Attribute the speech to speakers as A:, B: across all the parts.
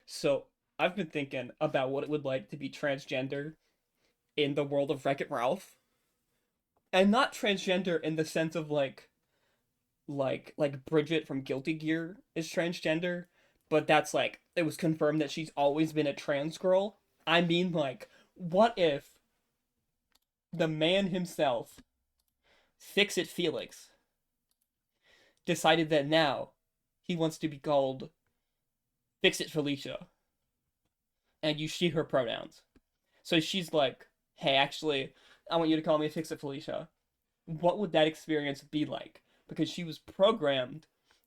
A: So I've been thinking about what it would like to be transgender in the world of Wreck-It Ralph, and not transgender in the sense of like Bridget from Guilty Gear is transgender, but that's like it was confirmed that she's always been a trans girl. I mean, like, what if the man himself, Fix It Felix, decided that now he wants to be called Fix It Felicia, and you she her pronouns. So she's like, hey, actually, I want you to call me Fix It Felicia. What would that experience be like? Because she was programmed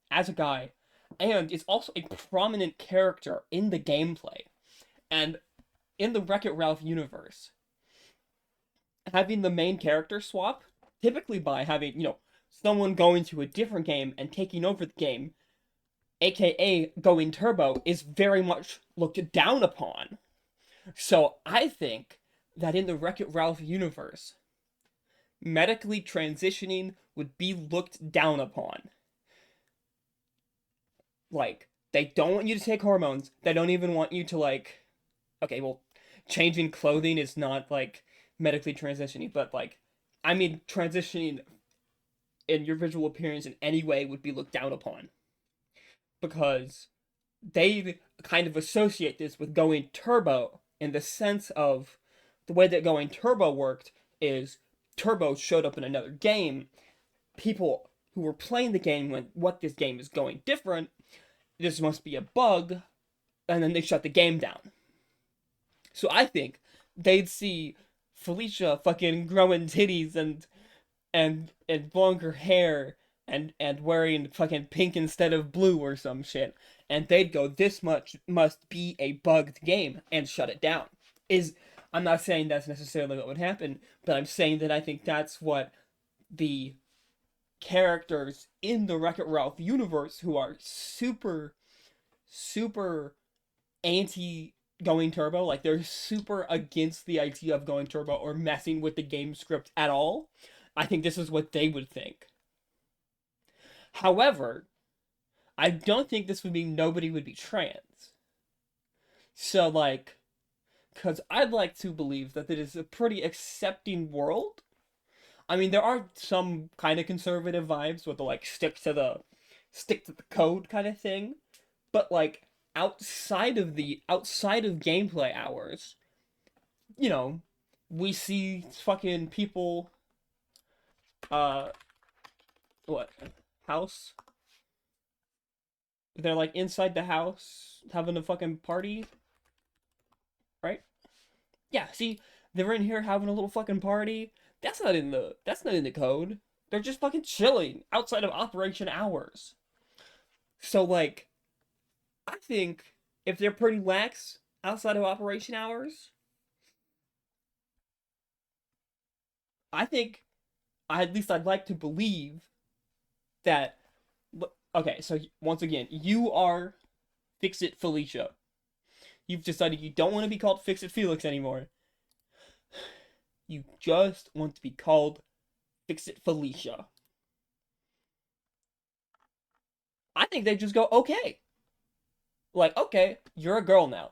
A: as a guy and is also a prominent character in the gameplay. And in the Wreck It Ralph universe, having the main character swap, typically by having, someone going to a different game and taking over the game, aka going turbo, is very much looked down upon. So I think that in the Wreck It Ralph universe, medically transitioning would be looked down upon. Like, they don't want you to take hormones. They don't even want you to, like, okay, well, changing clothing is not, like, medically transitioning, but, like, I mean, transitioning in your visual appearance in any way would be looked down upon. Because they kind of associate this with going turbo in the sense of the way that going turbo worked is turbo showed up in another game. People who were playing the game went, what, this game is going different, this must be a bug, and then they shut the game down. So I think they'd see Felicia fucking growing titties and longer hair and wearing fucking pink instead of blue or some shit, and they'd go, this much must be a bugged game, and shut it down. Is I'm not saying that's necessarily what would happen, but I'm saying that I think that's what the characters in the Wreck-It Ralph universe who are super anti going turbo, like they're super against the idea of going turbo or messing with the game script at all. I think this is what they would think. However, I don't think this would mean nobody would be trans. So, like, because I'd like to believe that it is a pretty accepting world. I mean, there are some kind of conservative vibes with the like stick to the code kind of thing, but like outside of gameplay hours, you know, we see fucking people uh what house they're like inside the house having a fucking party, right? Yeah, see, they're in here having a little fucking party. That's not in the code. They're just fucking chilling outside of operation hours. So like I think if they're pretty lax outside of operation hours, I think at least I'd like to believe that. Okay, so once again, you are Fix It Felicia. You've decided you don't want to be called Fix It Felix anymore. You just want to be called Fix It Felicia. I think they just go, okay. Like, okay, you're a girl now.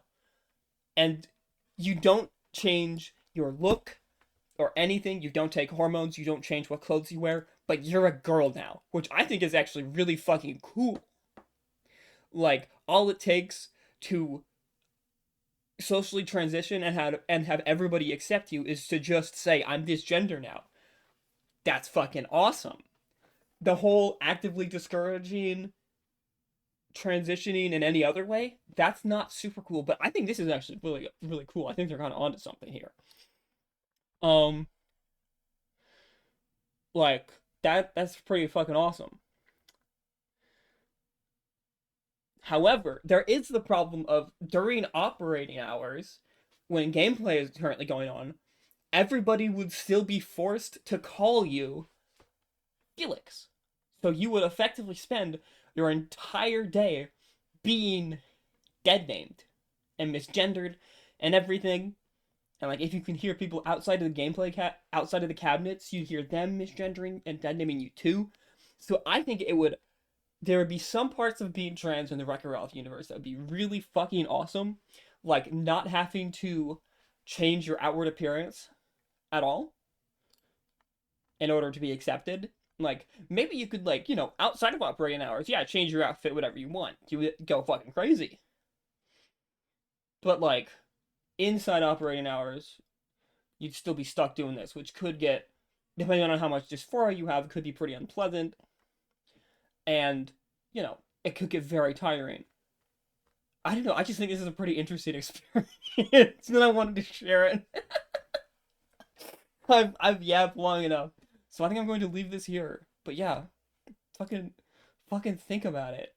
A: And you don't change your look or anything. You don't take hormones. You don't change what clothes you wear. But you're a girl now. Which I think is actually really fucking cool. Like, all it takes to socially transition and have everybody accept you is to just say, I'm this gender now. That's fucking awesome. The whole actively discouraging transitioning in any other way, that's not super cool. But I think this is actually really, really cool. I think they're kind of onto something here. Um, like that's pretty fucking awesome. However, there is the problem of during operating hours, when gameplay is currently going on, everybody would still be forced to call you Felix. So you would effectively spend your entire day being dead named and misgendered and everything. And like if you can hear people outside of the outside of the cabinets, you hear them misgendering and dead naming you too. So I think it would there would be some parts of being trans in the Wreck-It Ralph universe that would be really fucking awesome, like not having to change your outward appearance at all in order to be accepted. Like maybe you could like, outside of operating hours, yeah, change your outfit whatever you want. You would go fucking crazy. But like inside operating hours, you'd still be stuck doing this, which could get, depending on how much dysphoria you have, could be pretty unpleasant. And, it could get very tiring. I don't know. I just think this is a pretty interesting experience, and I wanted to share it. I've yapped long enough, so I think I'm going to leave this here. But yeah, fucking, fucking think about it.